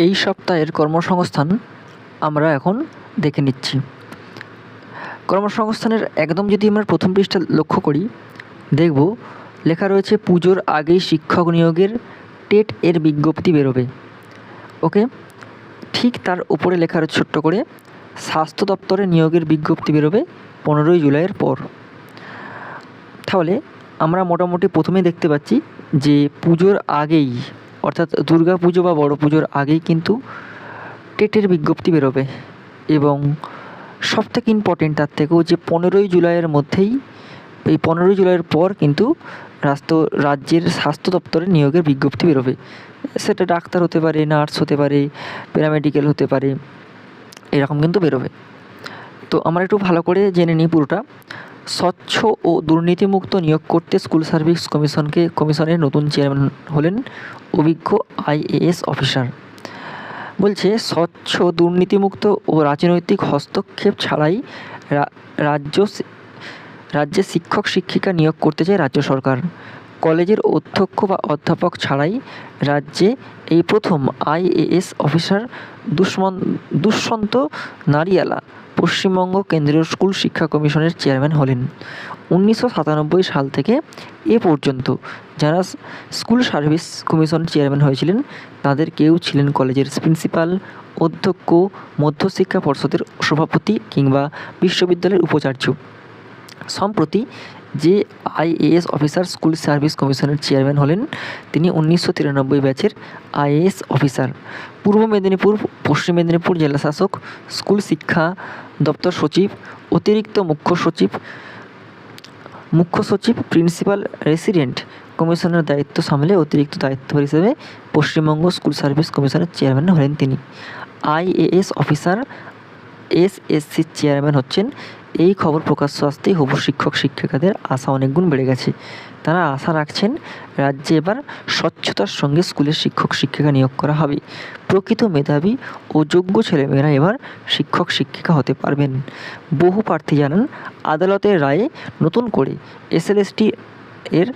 এই সপ্তাহের কর্মসংস্থান আমরা এখন দেখে নিচ্ছি। কর্মসংস্থানের একদম যদি আমরা প্রথম পৃষ্ঠা লক্ষ্য করি, দেখব লেখা রয়েছে পুজোর আগেই শিক্ষক নিয়োগের টেট এর বিজ্ঞপ্তি বেরোবে। ওকে, ঠিক তার উপরে লেখা রয়েছে ছোট্ট করে, স্বাস্থ্য দপ্তরে নিয়োগের বিজ্ঞপ্তি বেরোবে 15ই জুলাইয়ের পর। তাহলে আমরা মোটামুটি প্রথমেই দেখতে পাচ্ছি যে পুজোর আগেই, অর্থাৎ দুর্গা পুজো বা বড় পুজোর আগেই কিন্তু টেটের বিজ্ঞপ্তি বেরোবে। এবং সবথেকে ইম্পর্টেন্ট তার থেকেও যে 15ই জুলাইয়ের মধ্যেই, এই 15ই জুলাইয়ের পর কিন্তু রাজ্যের স্বাস্থ্য দপ্তরে নিয়োগের বিজ্ঞপ্তি বেরোবে। সেটা ডাক্তার হতে পারে, নার্স হতে পারে, প্যারামেডিক্যাল হতে পারে, এরকম কিন্তু বেরোবে। তো আমরা একটু ভালো করে জেনে নিই পুরোটা। স্বচ্ছ ও দুর্নীতিমুক্ত নিয়োগ করতে স্কুল সার্ভিস কমিশনের নতুন চেয়ারম্যান হলেন অভিজ্ঞ IAS অফিসার। বলছে স্বচ্ছ, দুর্নীতিমুক্ত ও রাজনৈতিক হস্তক্ষেপ ছাড়াই রাজ্যে শিক্ষক শিক্ষিকা নিয়োগ করতে চায় রাজ্য সরকার। কলেজের অধ্যক্ষ বা অধ্যাপক ছাড়াই রাজ্যে এই প্রথম IAS অফিসার দুষ্মন্ত নারিয়ালা পশ্চিমবঙ্গ কেন্দ্রীয় স্কুল শিক্ষা কমিশনের চেয়ারম্যান হলেন। 1997 সাল থেকে এ পর্যন্ত যারা স্কুল সার্ভিস কমিশন চেয়ারম্যান হয়েছিলেন তাদের কেউ ছিলেন কলেজের প্রিন্সিপাল, অধ্যক্ষ, মধ্যশিক্ষা পর্ষদের সভাপতি কিংবা বিশ্ববিদ্যালয়ের উপাচার্য। সম্প্রতি যে IAS অফিসার স্কুল সার্ভিস কমিশনের চেয়ারম্যান হলেন তিনি 1993 ব্যাচের IAS অফিসার। পূর্ব মেদিনীপুর, পশ্চিম মেদিনীপুর জেলা শাসক, স্কুল শিক্ষা দপ্তর সচিব, অতিরিক্ত মুখ্য সচিব, প্রিন্সিপাল রেসিডেন্ট কমিশনের দায়িত্ব সামলে অতিরিক্ত দায়িত্ব হিসেবে পশ্চিমবঙ্গ স্কুল সার্ভিস কমিশনের চেয়ারম্যান হলেন তিনি। IAS অফিসার SSCর চেয়ারম্যান হচ্ছেন। এই খবর প্রকাশ্য আসতেই হবু শিক্ষক শিক্ষিকাদের আশা অনেক গুণ বেড়ে গেছে। তারা আশা রাখছেন রাজ্যে এবার স্বচ্ছতার সঙ্গে স্কুলের শিক্ষক শিক্ষিকা নিয়োগ করা হবে। প্রকৃত মেধাবী ও যোগ্য ছেলেমেয়েরা এবার শিক্ষক শিক্ষিকা হতে পারবেন। বহু প্রার্থী জানান আদালতের রায়ে নতুন করে SLST এর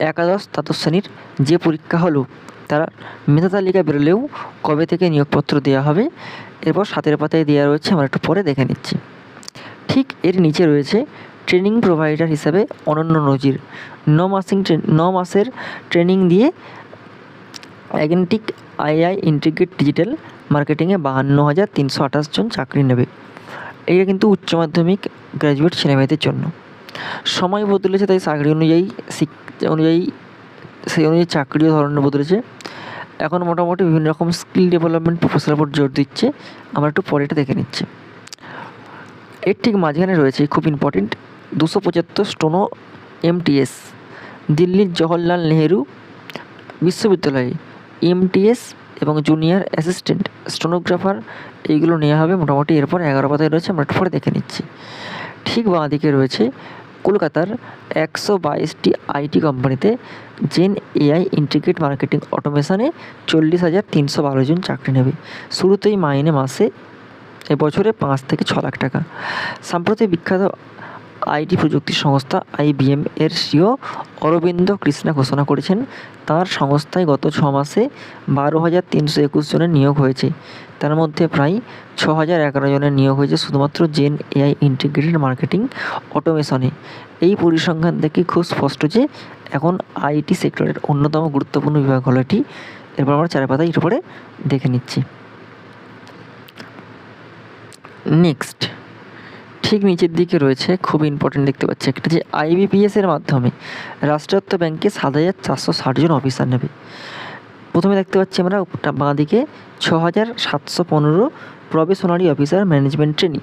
একাদশ দ্বাদশ শ্রেণীর যে পরীক্ষা হলো তার মেধা তালিকা বেরোলেও কবে থেকে নিয়োগপত্র দেওয়া হবে এরপর 7 পাতায় দেওয়া রয়েছে, আমরা একটু পরে দেখে নিচ্ছি। ঠিক এর নিচে রয়েছে ট্রেনিং প্রোভাইডার হিসাবে অনন্য নজির। 9 মাসের ট্রেনিং দিয়ে অ্যাগেন্টিক AI ইন্টিগ্রেট ডিজিটাল মার্কেটিংয়ে 52,328 জন চাকরি নেবে। এটা কিন্তু উচ্চ মাধ্যমিক গ্র্যাজুয়েট ছেলেমেয়েদের জন্য। সময় বদলেছে, তাই চাকরি সেই অনুযায়ী চাকরিও ধরনের বদলেছে। এখন মোটামুটি বিভিন্ন রকম স্কিল ডেভেলপমেন্ট প্রফেশনাল উপর জোর দিচ্ছে। আমরা একটু পরে এটা দেখে নিচ্ছি। এর ঠিক মাঝখানে রয়েছে খুব ইম্পর্টেন্ট 275 স্টোনো MTS। দিল্লির জওহরলাল নেহেরু বিশ্ববিদ্যালয়ে MTS এবং জুনিয়র অ্যাসিস্ট্যান্ট স্টোনোগ্রাফার এইগুলো নেওয়া হবে মোটামুটি। এরপর 11 পাতায় রয়েছে, আমরা একটু পরে দেখে নিচ্ছি। ঠিক বাঁ দিকে রয়েছে কলকাতার 122টি IT কোম্পানিতে জেন AI ইন্টিগ্রেট মার্কেটিং অটোমেশনে 40,312 জন চাকরি নেবে। শুরুতেই মাইনে মাসে এবছরে 5 থেকে 6 লাখ টাকা। সম্প্রতি বিখ্যাত IT প্রযুক্তি সংস্থা IBM এর CEO অরবিন্দ কৃষ্ণা ঘোষণা করেছেন তার সংস্থায় গত 6 মাসে 12,321 জনের নিয়োগ হয়েছে। তার মধ্যে প্রায় 6,011 জনের নিয়োগ হয়েছে শুধুমাত্র জেন AI ইন্টিগ্রেটেড মার্কেটিং অটোমেশনে। এই পরিসংখ্যান থেকে খুব স্পষ্ট যে এখন IT সেক্টরের অন্যতম গুরুত্বপূর্ণ বিভাগ হলো এটি। এরপর আমরা 4 পাতায় এর উপরে দেখে নিচ্ছি। নেক্সট ঠিক নিচের দিকে রয়েছে খুব ইম্পর্টেন্ট দেখতে পাচ্ছি একটা, যে IBPS এর মাধ্যমে রাষ্ট্রায়ত্ত ব্যাংকে 7,460 জন অফিসার নেবে। প্রথমে দেখতে পাচ্ছি আমরা বাঁ দিকে 6,715 প্রবেশনারি অফিসার ম্যানেজমেন্ট ট্রেনিং।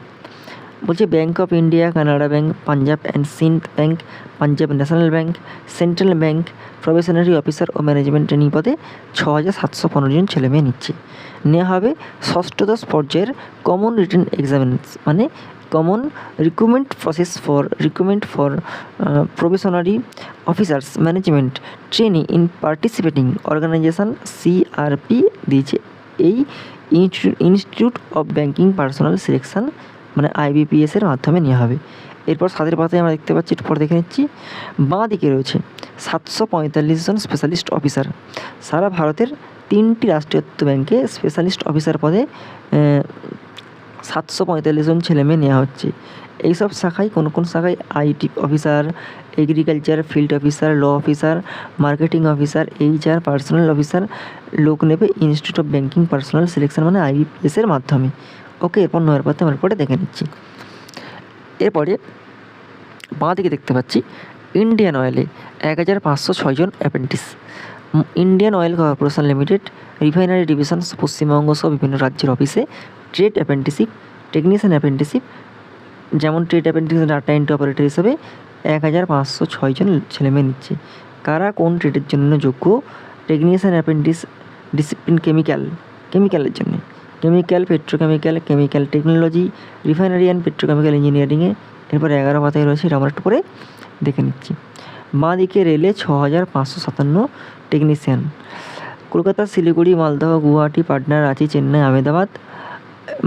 বলছে bank of India, Canara bank, Punjab and Sind bank, Punjab national bank, central bank probationary officer ও ম্যানেজমেন্ট ট্রেনিং পদে 6,715 জন ছেলেমেয়ে নিচ্ছে। নেওয়া হবে ষষ্ঠদশ পর্যায়ের কমন রিটেন এক্সামিনেশন, মানে common recruitment process for probationary officers management training in participating organisation CRP দিয়েছে এই institute of banking personnel selection, মানে IBPS এর মাধ্যমে নেওয়া হবে। এরপর 7 পাতায় আমরা দেখতে পাচ্ছি, এরপর দেখে নিচ্ছি। বাঁ দিকে রয়েছে 745 জন স্পেশালিস্ট অফিসার। সারা ভারতের 3টি রাষ্ট্রায়ত্ত ব্যাংকে স্পেশালিস্ট অফিসার পদে 745 জন ছেলেমেয়ে নেওয়া হচ্ছে। এইসব শাখায় কোন শাখায় IT officer, agriculture field officer, law officer, marketing officer, HR, personnel officer লোক নেবে institute of banking personnel selection মানে IBPS এর মাধ্যমে। ওকে, এরপর 9 পাতে আমরা পরে দেখে নিচ্ছি। এরপরে বাঁ দিকে দেখতে পাচ্ছি ইন্ডিয়ান অয়েলে 1506 জন apprentice. Indian oil corporation limited refinery division Paschimbanga সহ বিভিন্ন রাজ্যের অফিসে ট্রেড অ্যাপ্রেন্টিসিপ, টেকনিশিয়ান অ্যাপ্রেন্টিসিপ, যেমন trade apprentice data entry operator হিসেবে 1506 জন ছেলেমেয়ে নিচ্ছে। কারা কোন ট্রেডের জন্য যোগ্য? টেকনিশিয়ান অ্যাপ্রেন্টিস ডিসিপ্লিন কেমিক্যালের জন্য, chemical, petrochemical, chemical technology, refinery and petrochemical ইঞ্জিনিয়ারিংয়ে। এরপর 11 পাতায় রয়েছে, এটা আমরা একটু পরে দেখে নিচ্ছি। বাঁ দিকে রেলে 6557 টেকনিশিয়ান। কলকাতা, শিলিগুড়ি, মালদহ, গুয়াহাটি, পাটনা, রাঁচি, চেন্নাই, আহমেদাবাদ,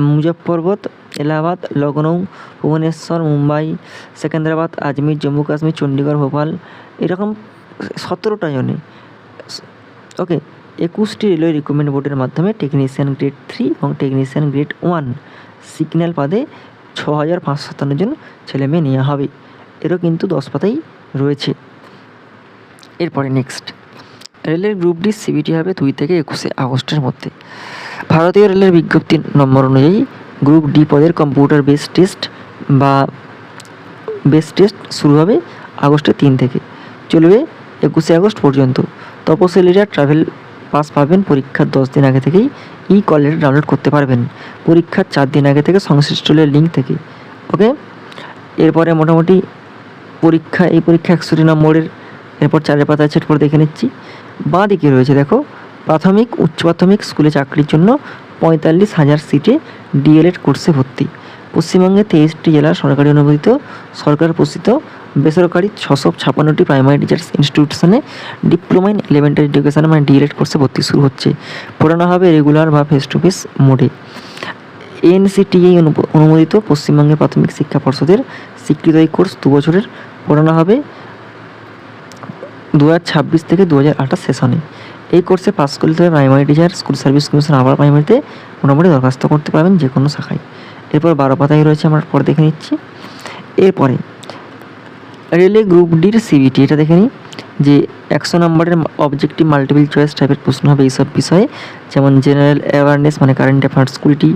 মুজফ্ফরপুর, এলাহাবাদ, লখনৌ, ভুবনেশ্বর, মুম্বাই, সেকেন্দ্রাবাদ, আজমির, জম্মু কাশ্মীর, চণ্ডীগড়, ভোপাল, এরকম 17টা জনে। ওকে, 21টি রেলওয়ে রিক্রুটমেন্ট বোর্ডের মাধ্যমে টেকনিশিয়ান গ্রেড 3 এবং টেকনিশিয়ান গ্রেড 1 সিগন্যাল পদে 6557 জন ছেলেমেয়ে নেওয়া হবে। এরও কিন্তু 10 পাতাই রয়েছে। এরপরে নেক্সট, রেলের গ্রুপ ডি CBT হবে 2 থেকে 21 আগস্টের মধ্যে। ভারতীয় রেলের বিজ্ঞপ্তি নম্বর অনুযায়ী গ্রুপ ডি পদের কম্পিউটার বেস টেস্ট শুরু হবে আগস্টের 3 থেকে, চলবে 21 আগস্ট পর্যন্ত। তপশিলীরা ট্রাভেল পাস পাবেন পরীক্ষার 10 দিন আগে থেকেই কল লেটার ডাউনলোড করতে পারবেন পরীক্ষার 4 দিন আগে থেকে সংশ্লিষ্ট লিঙ্ক থেকে। ওকে, এরপরে মোটামুটি এই পরীক্ষা 61 নম্বরের। এরপর 4 পাতা আছে, এরপর দেখে নিচ্ছি। বাঁ দিকে রয়েছে দেখো, প্রাথমিক উচ্চ প্রাথমিক স্কুলে চাকরির জন্য 45,000 সিটে DLED কোর্সে ভর্তি। পশ্চিমবঙ্গে 23টি জেলার সরকারি অনুমোদিত সরকার পোষিত বেসরকারি 656টি প্রাইমারি টিচার্স ইনস্টিটিউশনে ডিপ্লোমা ইন এলিমেন্টারি এডুকেশন মানে DLED কোর্সে ভর্তি শুরু হচ্ছে। পড়ানো হবে রেগুলার বা ফেস টু ফেস মোডে। ANCTE অনুমোদিত পশ্চিমবঙ্গের প্রাথমিক শিক্ষা পর্ষদের স্বীকৃত এই কোর্স 2 বছরের। পড়ানো হবে 2026 থেকে 2028 সেশনে। এই কোর্সে পাস করতে হবে primary teacher, school service commission আবার প্রাইমারিতে মোটামুটি দরখাস্ত করতে পারবেন যে কোনো শাখায়। এরপর 12 পাতায় রয়েছে, আমরা পরে দেখে নিচ্ছি। এরপরে রেলে গ্রুপ ডির CBT, এটা দেখে নিই যে 100 নম্বরের অবজেক্টিভ মাল্টিপল চয়েস টাইপের প্রশ্ন হবে এইসব বিষয়ে, যেমন জেনারেল অ্যাওয়ারনেস মানে কারেন্ট অ্যাফেয়ার্স 20টি,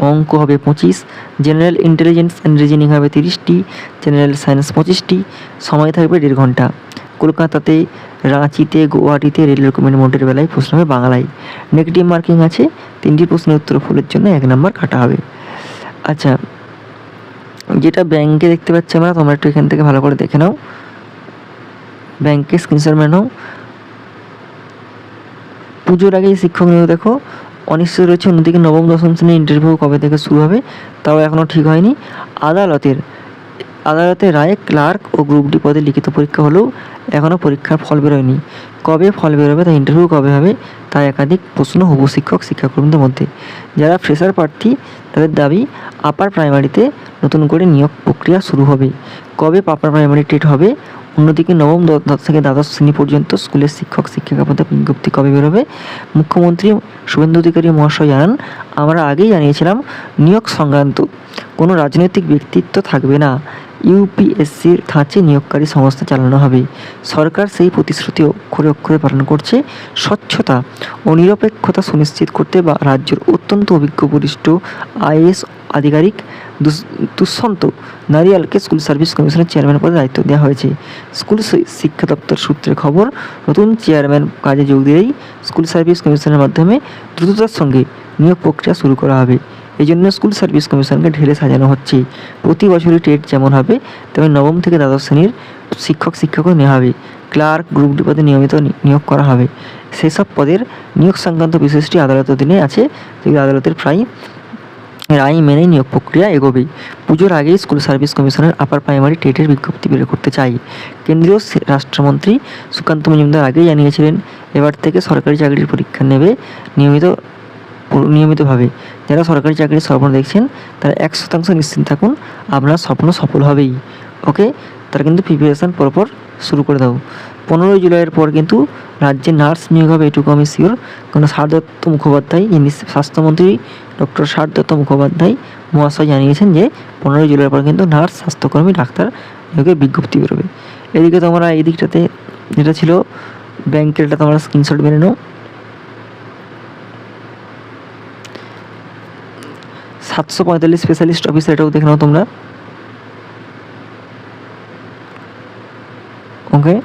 অঙ্ক হবে 25, জেনারেল ইন্টেলিজেন্স অ্যান্ড রিজনিং হবে 30টি, জেনারেল সায়েন্স 25টি, সময় থাকবে 1.5 ঘন্টা। কলকাতাতে, রাঁচিতে, গুয়াহাটিতে রেল রিক্রুটমেন্ট বোর্ডের বেলায় প্রশ্ন হবে বাংলায়। নেগেটিভ মার্কিং আছে, 3টি প্রশ্নের উত্তর ভুলের জন্য 1 নম্বর কাটা হবে। আচ্ছা, যেটা ব্যাংকে দেখতে পাচ্ছি আমরা, তোমরা একটু এখান থেকে ভালো করে দেখে নাও, ব্যাংকে স্ক্রিনশট মেরে নাও। পুজোর আগেই শিক্ষক নিয়োগ দেখো অনিশ্চিত রয়েছে। অন্যদিকে নবম দশম শ্রেণীর ইন্টারভিউ কবে থেকে শুরু হবে তাও এখনও ঠিক হয়নি। আদালতের রায়ে ক্লার্ক ও গ্রুপ ডি পদে লিখিত পরীক্ষা হলেও এখনও পরীক্ষার ফল বেরোয়নি। কবে ফল বেরোবে, তা ইন্টারভিউ কবে হবে, তা একাধিক প্রশ্ন হবু শিক্ষাকর্মীদের মধ্যে। যারা ফ্রেশার প্রার্থী তাদের দাবি আপার প্রাইমারিতে নতুন করে নিয়োগ প্রক্রিয়া শুরু হবে। কবে আপার প্রাইমারি টেট হবে? অন্যদিকে নবম থেকে দ্বাদশ শ্রেণী পর্যন্ত স্কুলের শিক্ষক শিক্ষিকা পদে বিজ্ঞপ্তি কবে বেরোবে? মুখ্যমন্ত্রী শুভেন্দু অধিকারী মহাশয় জানান, আমরা আগেই জানিয়েছিলাম নিয়োগ সংক্রান্ত কোনো রাজনৈতিক ব্যক্তিত্ব থাকবে না। UPSCর ধাঁচে নিয়োগকারী সংস্থা চালানো হবে। সরকার সেই প্রতিশ্রুতি অক্ষরে অক্ষরে পালন করছে। স্বচ্ছতা ও নিরপেক্ষতা সুনিশ্চিত করতে বা রাজ্যের অত্যন্ত অভিজ্ঞ বরিষ্ঠ IAS আধিকারিক দুষ্যন্ত নারিয়ালকে স্কুল সার্ভিস কমিশনের চেয়ারম্যান পদে দায়িত্ব দেওয়া হয়েছে। স্কুল শিক্ষা দপ্তর সূত্রে খবর, নতুন চেয়ারম্যান কাজে যোগ দিলেই স্কুল সার্ভিস কমিশনের মাধ্যমে দ্রুততার সঙ্গে নিয়োগ প্রক্রিয়া শুরু করা হবে। এই জন্য স্কুল সার্ভিস কমিশনকে ঢেলে সাজানো হচ্ছে। প্রতি বছরই টেট যেমন হবে তেমন নবম থেকে দ্বাদশ শ্রেণীর শিক্ষকও নেওয়া হবে। ক্লার্ক, গ্রুপ ডি পদে নিয়মিত নিয়োগ করা হবে। সেসব পদের নিয়োগ সংক্রান্ত বিশেষটি আদালতের অধীনে আছে। আদালতের রায় মেনেই নিয়োগ প্রক্রিয়া এগোবে। পুজোর আগেই স্কুল সার্ভিস কমিশনের আপার প্রাইমারি টেটের বিজ্ঞপ্তি বের করতে চাই। কেন্দ্রীয় রাষ্ট্রমন্ত্রী সুকান্ত মজুমদার আগেই জানিয়েছিলেন, এবার থেকে সরকারি চাকরির পরীক্ষা নেবে নিয়মিতভাবে। যারা সরকারি চাকরির স্বপ্ন দেখছেন তারা 100% নিশ্চিন্ত থাকুন, আপনার স্বপ্ন সফল হবেই। ওকে, তারা কিন্তু প্রিপারেশান পরপর শুরু করে দাও। 15 জুলাইয়ের পর কিন্তু রাজ্যে নার্স নিয়োগ হবে, এটুকু আমি শিওর। কারণ ষাট দত্ত মুখোপাধ্যায়, যিনি স্বাস্থ্যমন্ত্রী ডক্টর ষাট দত্ত মুখোপাধ্যায় মহাশয় জানিয়েছেন যে 15 জুলাইয়ের পর কিন্তু নার্স, স্বাস্থ্যকর্মী, ডাক্তার নিয়োগের বিজ্ঞপ্তি বেরোবে। এদিকে তোমরা এই দিকটাতে যেটা ছিল ব্যাংকের, এটা তোমরা স্ক্রিনশট মেরে নাও। 745 স্পেশালিস্ট অফিসার, এটাও দেখে নাও তোমরা। ওকে,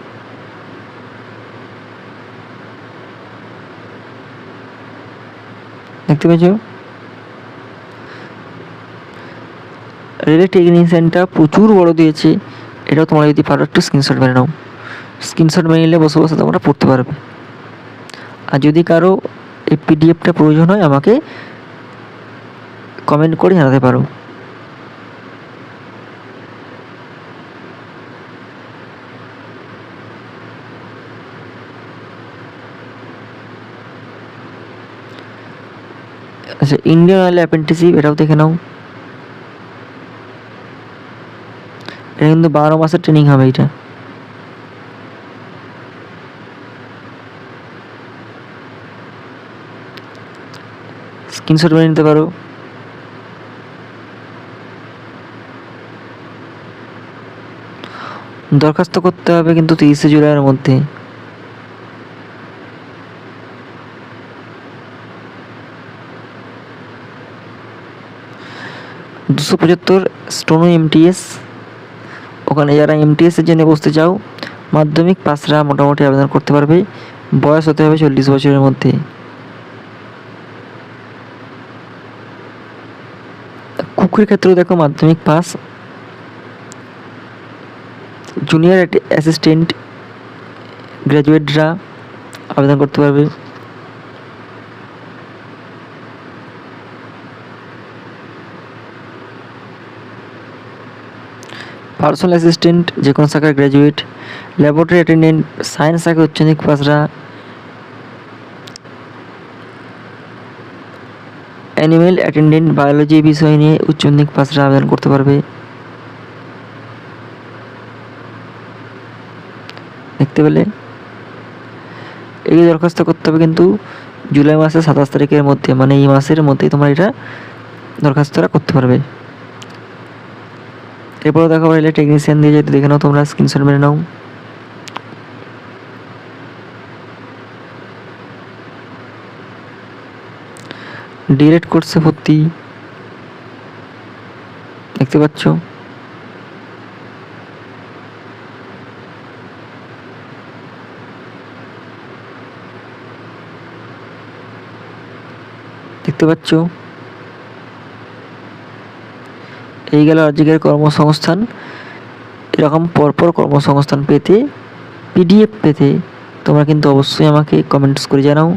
দেখতে পেয়েছো? রেলের টেকনিশিয়ানটা প্রচুর বড় দিয়েছে, এটাও তোমরা যদি পারো একটু স্ক্রিনশট মেরে নাও। স্ক্রিনশট মেরে নিলে বসে বসে তোমরা পড়তে পারবে। আর যদি কারো এই পিডিএফটা প্রয়োজন হয় আমাকে কমেন্ট করে জানাতে পারো। আচ্ছা, ইন্ডিয়ান অয়েল অ্যাপ্রেন্টিসশিপ, এটাও দেখে নাও। এটা কিন্তু 12 মাসের ট্রেনিং হবে এটা। স্ক্রিনশট মেরে নিতে পারো। দরখাস্ত করতে হবে কিন্তু 30 জুলাইয়ের মধ্যে। $275 স্টোনো এমটিএস, ওখানে যারা এমটিএস এর জন্য বসতে চাও মাধ্যমিক পাসরা মোটামুটি আবেদন করতে পারবে। বয়স হতে হবে 40 বছরের মধ্যে। কুকুরের ক্ষেত্রেও দেখো মাধ্যমিক পাস। জুনিয়র অ্যাসিস্ট্যান্ট গ্র্যাজুয়েটরা আবেদন করতে পারবে। পার্সোনাল অ্যাসিস্ট্যান্ট যে কোনো শাখার গ্র্যাজুয়েট, ল্যাবরেটরি অ্যাটেন্ডেন্ট সায়েন্স শাখায় উচ্চ মাধ্যমিক পাসরা, অ্যানিমেল অ্যাটেন্ডেন্ট বায়োলজি বিষয় নিয়ে উচ্চ মাধ্যমিক পাসরা আবেদন করতে পারবে। দেখতে পেলে? এই দরখাস্ত করতে হবে কিন্তু জুলাই মাসের 27 তারিখের মধ্যে, মানে এই মাসের মধ্যেই তোমরা এটা দরখাস্তটা করতে পারবে। এরপরে দেখো রেলের টেকনিশিয়ান দিয়ে যেতে দেখে নাও তোমরা, স্ক্রিনশট মেরে নাও। ডিরেক্ট কোর্সে ভর্তি, দেখতে পাচ্ছ? দেখতে পাচ্ছ? এই গেল আজকের কর্মসংস্থান। এরকম পরপর কর্মসংস্থান পেতে, পিডিএফ পেতে তোমরা কিন্তু অবশ্যই আমাকে কমেন্টস করে জানাও।